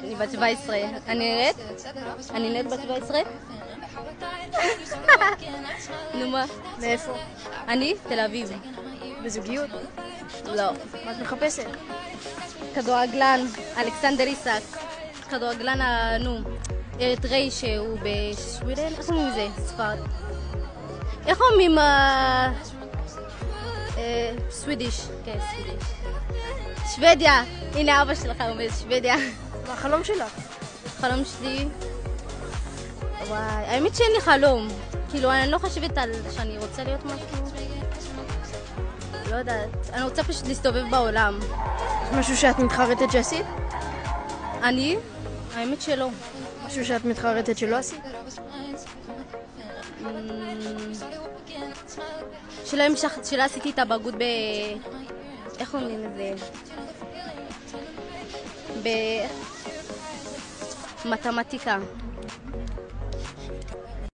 אני בת 17. אני נראית? אני נראית בת 17? נו מה? מאיפה? אני? תל אביב. בזוגיות? לא. מה את מחפשת? כדורגלן, אלכסנדר איסק. כדורגלן, אריתראי שהוא בשווידן? איך אומרים לזה? ספרד. איך אומרים סווידיש? כן, סווידיש. שוודיה! הנה אבא שלך אומר שוודיה. מה החלום שלך? חלום שלי? וואי, האמת שאין לי חלום. כאילו, אני לא חושבת על שאני רוצה להיות משהו. לא יודעת. אני רוצה פשוט להסתובב בעולם. יש משהו שאת מתחרטת שעשית? אני? האמת שלא. משהו שאת מתחרטת שלא עשית? שלא עשיתי את הבגרות איך אומרים לזה? במתמטיקה.